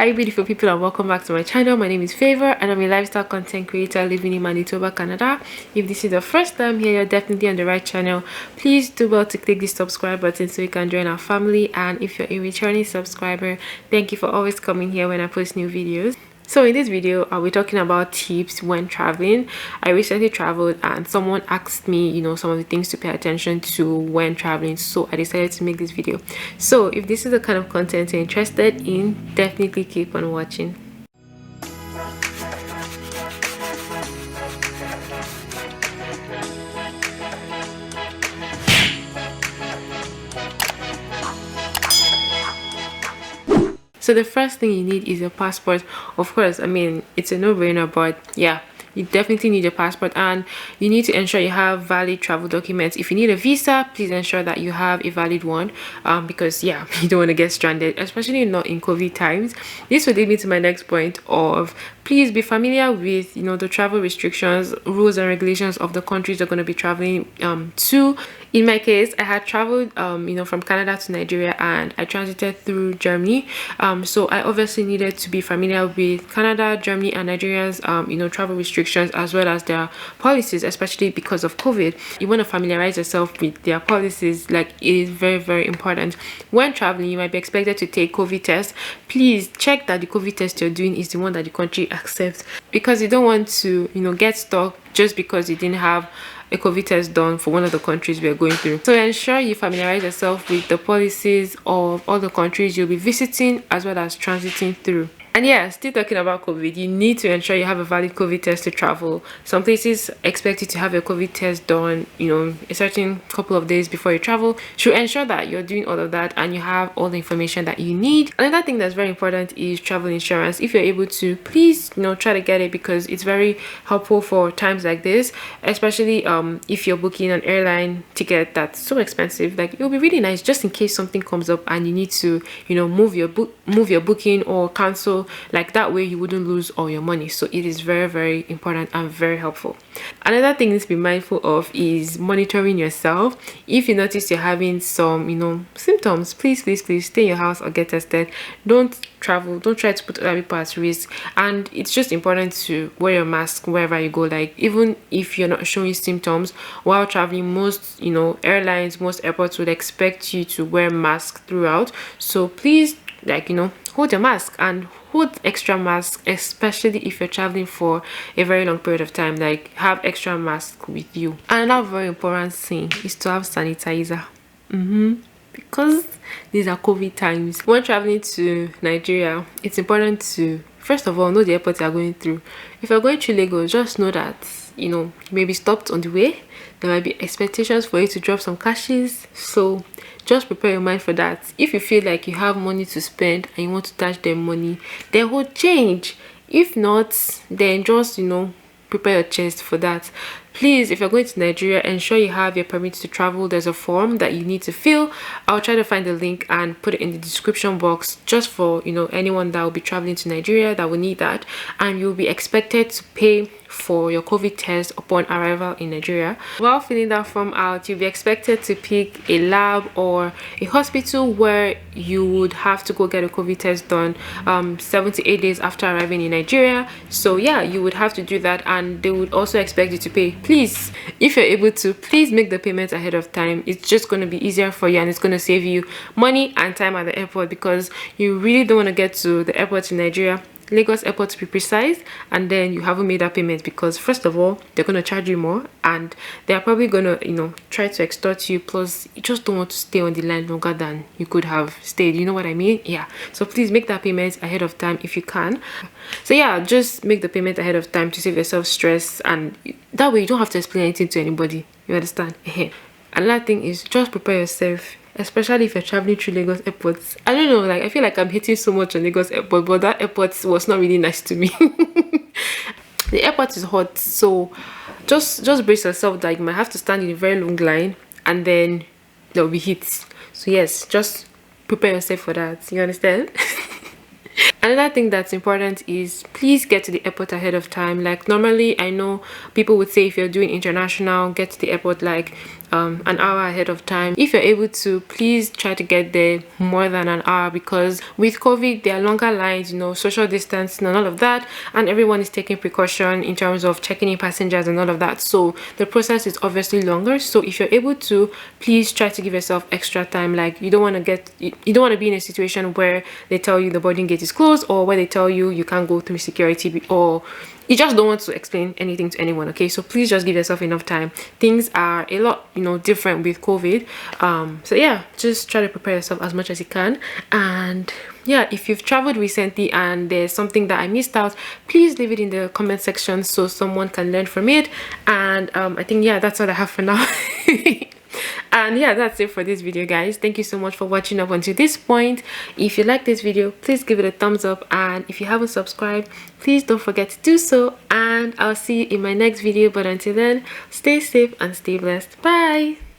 Hi beautiful people, and welcome back to my channel. My name is Favor and I'm a lifestyle content creator living in Manitoba, Canada. If this is the first time here, you're definitely on the right channel. Please do well to click the subscribe button so you can join our family, and if you're a returning subscriber, thank you for always coming here when I post new videos. So in this video, I'll be talking about tips when traveling. I recently traveled and someone asked me, some of the things to pay attention to when traveling. So I decided to make this video. So if this is the kind of content you're interested in, definitely keep on watching. So the first thing you need is your passport. Of course, I mean, it's a no-brainer, but yeah, you definitely need a passport, and you need to ensure you have valid travel documents. If you need a visa, please ensure that you have a valid one, because yeah, you don't want to get stranded, especially not in COVID times. This will lead me to my next point of please be familiar with the travel restrictions, rules and regulations of the countries you're going to be traveling to. In my case, I had traveled from Canada to Nigeria, and I transited through Germany, so I obviously needed to be familiar with Canada, Germany and Nigeria's travel restrictions as well as their policies, especially because of COVID. You want to familiarize yourself with their policies. Like, it is very, very important. When traveling, you might be expected to take COVID test. Please check that the COVID test you're doing is the one that the country accepts, because you don't want to get stuck just because you didn't have a COVID test done for one of the countries we are going through. So ensure you familiarize yourself with the policies of all the countries you'll be visiting as well as transiting through. And yeah, still talking about COVID, you need to ensure you have a valid COVID test to travel. Some places expect you to have a COVID test done, a certain couple of days before you travel. So ensure that you're doing all of that and you have all the information that you need. Another thing that's very important is travel insurance. If you're able to, please, try to get it, because it's very helpful for times like this, especially if you're booking an airline ticket that's so expensive. Like, it'll be really nice just in case something comes up and you need to, move your booking or cancel. Like, that way you wouldn't lose all your money. So it is very, very important and very helpful. Another thing to be mindful of is monitoring yourself. If you notice you're having some symptoms, please stay in your house or get tested. Don't travel, don't try to put other people at risk. And it's just important to wear your mask wherever you go. Like, even if you're not showing symptoms while traveling, most airlines, most airports would expect you to wear masks throughout. So please, hold your mask and hold extra mask, especially if you're traveling for a very long period of time. Like, have extra mask with you. And another very important thing is to have sanitizer, because these are COVID times. When traveling to Nigeria, it's important to first of all know the airport you're going through. If you're going to Lagos, just know that you may be stopped on the way. There might be expectations for you to drop some cashes, so just prepare your mind for that. If you feel like you have money to spend and you want to dash them money, then hold change. If not, then just prepare your chest for that. Please, if you're going to Nigeria, ensure you have your permit to travel. There's a form that you need to fill. I'll try to find the link and put it in the description box, just for anyone that will be traveling to Nigeria that will need that. And you'll be expected to pay for your COVID test upon arrival in Nigeria. While filling that form out, you'll be expected to pick a lab or a hospital where you would have to go get a COVID test done 7 to 8 days after arriving in Nigeria. So yeah, you would have to do that, and they would also expect you to pay. Please, if you're able to, please make the payment ahead of time. It's just going to be easier for you, and it's going to save you money and time at the airport, because you really don't want to get to the airport in Nigeria, Lagos airport to be precise, and then you haven't made that payment, because first of all, they're going to charge you more, and they're probably going to try to extort you. Plus, you just don't want to stay on the line longer than you could have stayed. You know what I mean? Yeah, so please make that payment ahead of time if you can. So yeah, just make the payment ahead of time to save yourself stress, and that way you don't have to explain anything to anybody. You understand? Another thing is just prepare yourself, especially if you're traveling through Lagos airports. I don't know, like, I feel like I'm hitting so much on Lagos airport, but that airport was not really nice to me. The airport is hot, so just brace yourself that you might have to stand in a very long line, and then there will be heat. So yes, just prepare yourself for that. You understand? Another thing that's important is please get to the airport ahead of time. Like, normally I know people would say if you're doing international, get to the airport like an hour ahead of time. If you're able to, please try to get there more than an hour, because with COVID there are longer lines, you know, social distancing and all of that, and everyone is taking precaution in terms of checking in passengers and all of that, so the process is obviously longer. So if you're able to, please try to give yourself extra time. Like, you don't want to be in a situation where they tell you the boarding gate is closed, or where they tell you can't go through security, or you just don't want to explain anything to anyone. Okay, so please just give yourself enough time. Things are a lot, you know, different with COVID. So yeah, just try to prepare yourself as much as you can. And yeah, if you've traveled recently and there's something that I missed out, please leave it in the comment section so someone can learn from it. And I think, yeah, that's all I have for now. And yeah, that's it for this video, guys. Thank you so much for watching up until this point. If you like this video, please give it a thumbs up, and if you haven't subscribed, please don't forget to do so. And I'll see you in my next video, but until then, stay safe and stay blessed. Bye.